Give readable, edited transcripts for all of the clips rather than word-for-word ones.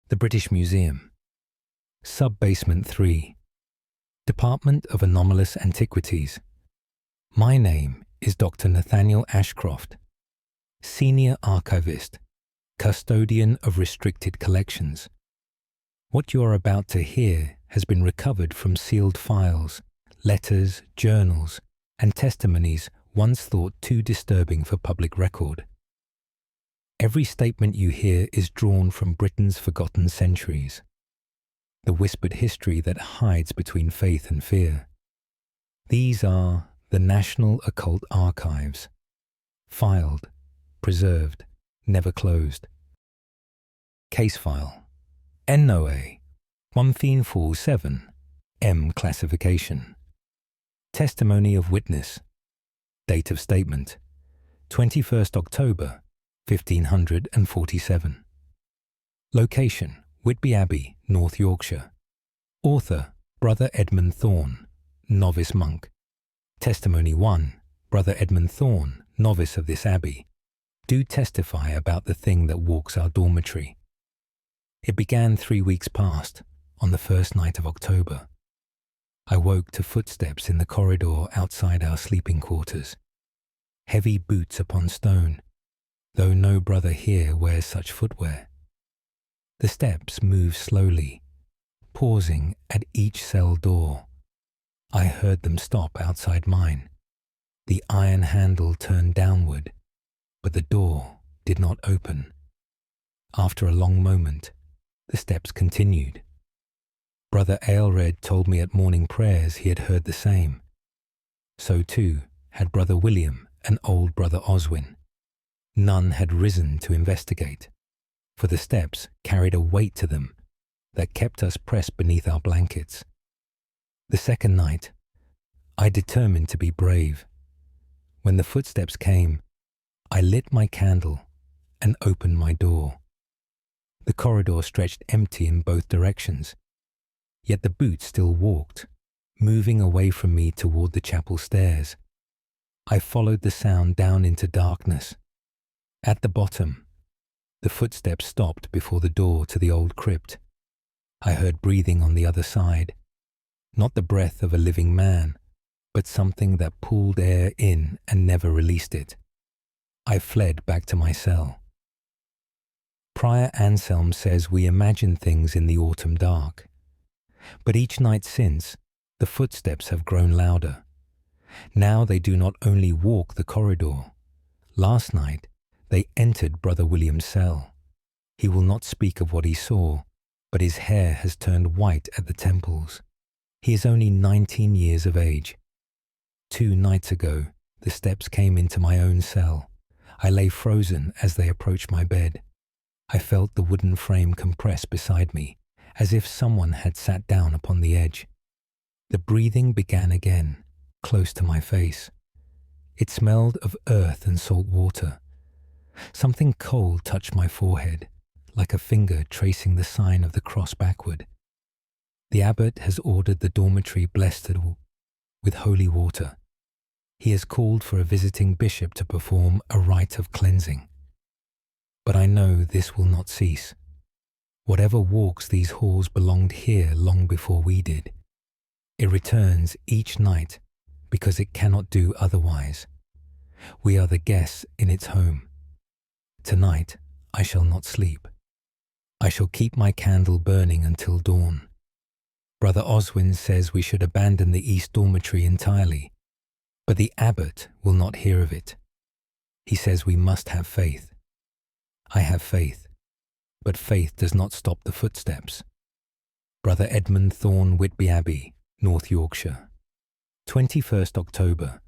The British Museum. Sub-Basement 3. Department of Anomalous Antiquities. My name is Dr. Nathaniel Ashcroft, Senior Archivist, Custodian of Restricted Collections. What you are about to hear has been recovered from sealed files, letters, journals, and testimonies once thought too disturbing for public record. Every statement you hear is drawn from Britain's forgotten centuries, the whispered history that hides between faith and fear. These are the National Occult Archives, filed, preserved, never closed. Case file NOA 1547 M classification. Testimony of witness. Date of statement 21st October 1547. Location Whitby Abbey, North Yorkshire. Author Brother Edmund Thorne, novice monk. Testimony 1. Brother Edmund Thorne, novice of this abbey, do testify about the thing that walks our dormitory. It began 3 weeks past, on the first night of October. I woke to footsteps in the corridor outside our sleeping quarters. Heavy boots upon stone, though no brother here wears such footwear. The steps move slowly, pausing at each cell door. I heard them stop outside mine. The iron handle turned downward, but the door did not open. After a long moment, the steps continued. Brother Aelred told me at morning prayers he had heard the same. So too had Brother William and old Brother Oswin. None had risen to investigate, for the steps carried a weight to them that kept us pressed beneath our blankets. The second night, I determined to be brave. When the footsteps came, I lit my candle and opened my door. The corridor stretched empty in both directions, yet the boots still walked, moving away from me toward the chapel stairs. I followed the sound down into darkness. At the bottom, the footsteps stopped before the door to the old crypt. I heard breathing on the other side, not the breath of a living man, but something that pulled air in and never released it. I fled back to my cell. Prior Anselm says we imagine things in the autumn dark. But each night since, the footsteps have grown louder. Now they do not only walk the corridor. Last night, they entered Brother William's cell. He will not speak of what he saw, but his hair has turned white at the temples. He is only 19 years of age. 2 nights ago, the steps came into my own cell. I lay frozen as they approached my bed. I felt the wooden frame compress beside me, as if someone had sat down upon the edge. The breathing began again, close to my face. It smelled of earth and salt water. Something cold touched my forehead, like a finger tracing the sign of the cross backward. The abbot has ordered the dormitory blessed with holy water. He has called for a visiting bishop to perform a rite of cleansing. But I know this will not cease. Whatever walks these halls belonged here long before we did. It returns each night because it cannot do otherwise. We are the guests in its home. Tonight I shall not sleep. I shall keep my candle burning until dawn. Brother Oswin says we should abandon the East Dormitory entirely, but the abbot will not hear of it. He says we must have faith. I have faith, but faith does not stop the footsteps. Brother Edmund Thorne, Whitby Abbey, North Yorkshire. 21st October,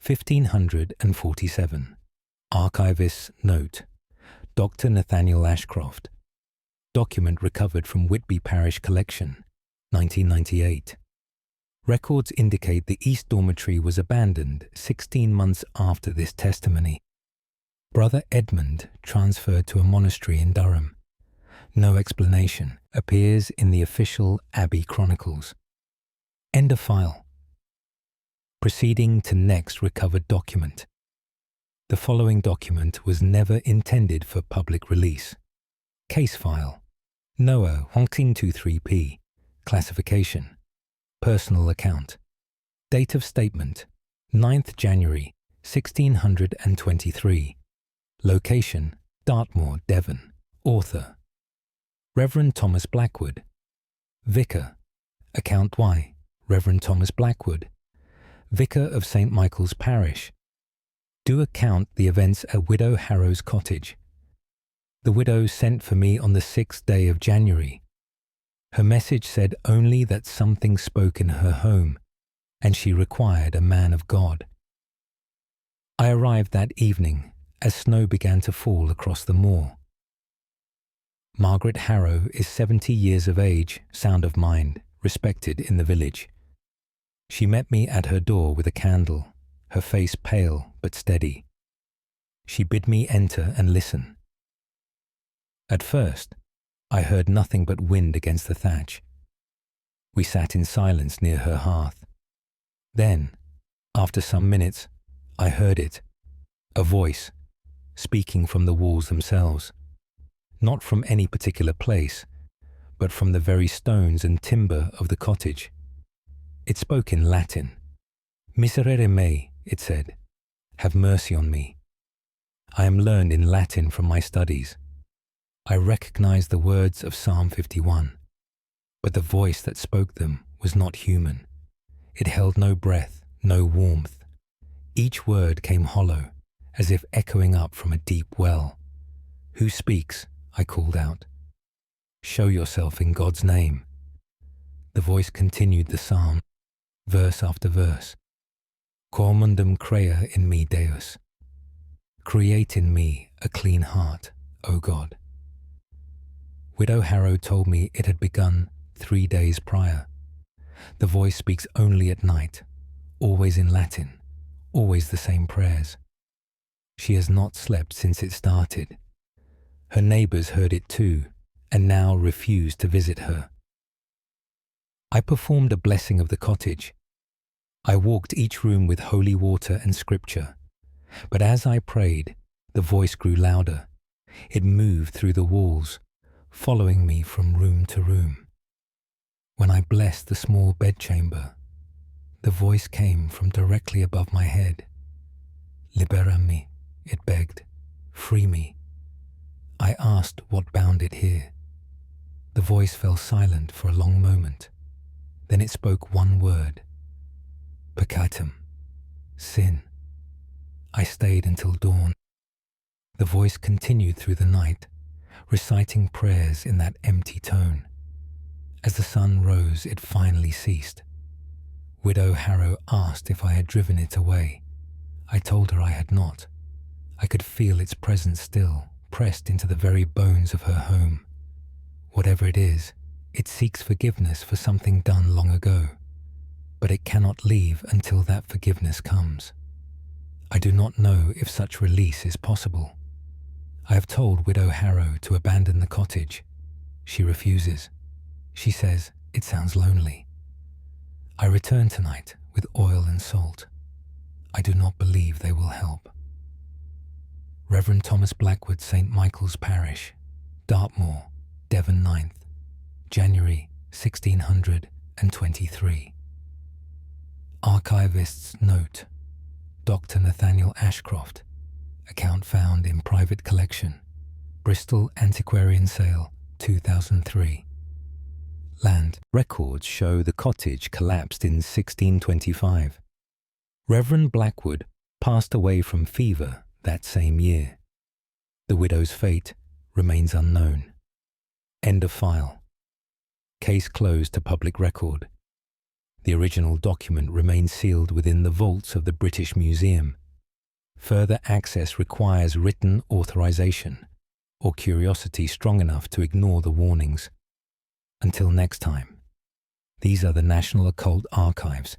1547. Archivist's note. Dr. Nathaniel Ashcroft. Document recovered from Whitby Parish Collection, 1998. Records indicate the East Dormitory was abandoned 16 months after this testimony. Brother Edmund transferred to a monastery in Durham. No explanation appears in the official Abbey Chronicles. End of file. Proceeding to next recovered document. The following document was never intended for public release. Case file Noah 1923p. Classification. Personal account. Date of statement 9th January 1623. Location Dartmoor, Devon. Author Reverend Thomas Blackwood. Vicar. Account Y. Reverend Thomas Blackwood, Vicar of St. Michael's Parish. Do account the events at Widow Harrow's cottage. The widow sent for me on the 6th day of January. Her message said only that something spoke in her home, and she required a man of God. I arrived that evening as snow began to fall across the moor. Margaret Harrow is 70 years of age, sound of mind, respected in the village. She met me at her door with a candle, her face pale but steady. She bid me enter and listen. At first, I heard nothing but wind against the thatch. We sat in silence near her hearth. Then, after some minutes, I heard it, a voice, speaking from the walls themselves, not from any particular place, but from the very stones and timber of the cottage. It spoke in Latin. Miserere mei, it said, have mercy on me. I am learned in Latin from my studies. I recognized the words of Psalm 51, but the voice that spoke them was not human. It held no breath, no warmth. Each word came hollow, as if echoing up from a deep well. Who speaks? I called out. Show yourself in God's name. The voice continued the psalm, verse after verse. Quo mundum crea in me Deus. Create in me a clean heart, O God. Widow Harrow told me it had begun 3 days prior. The voice speaks only at night, always in Latin, always the same prayers. She has not slept since it started. Her neighbors heard it too, and now refuse to visit her. I performed a blessing of the cottage. I walked each room with holy water and scripture, but as I prayed, the voice grew louder. It moved through the walls, following me from room to room. When I blessed the small bedchamber, the voice came from directly above my head. Libera me, it begged. Free me. I asked what bound it here. The voice fell silent for a long moment. Then it spoke one word. Peccatum. Sin. I stayed until dawn. The voice continued through the night, reciting prayers in that empty tone. As the sun rose, it finally ceased. Widow Harrow asked if I had driven it away. I told her I had not. I could feel its presence still, pressed into the very bones of her home. Whatever it is, it seeks forgiveness for something done long ago, but it cannot leave until that forgiveness comes. I do not know if such release is possible. I have told Widow Harrow to abandon the cottage. She refuses. She says it sounds lonely. I return tonight with oil and salt. I do not believe they will help. Reverend Thomas Blackwood, St. Michael's Parish, Dartmoor, Devon 9th, January 1623. Archivist's note. Dr. Nathaniel Ashcroft. Account found in private collection. Bristol Antiquarian Sale, 2003. Land records show the cottage collapsed in 1625. Reverend Blackwood passed away from fever that same year. The widow's fate remains unknown. End of file. Case closed to public record. The original document remains sealed within the vaults of the British Museum. Further access requires written authorization or curiosity strong enough to ignore the warnings. Until next time, these are the National Occult Archives,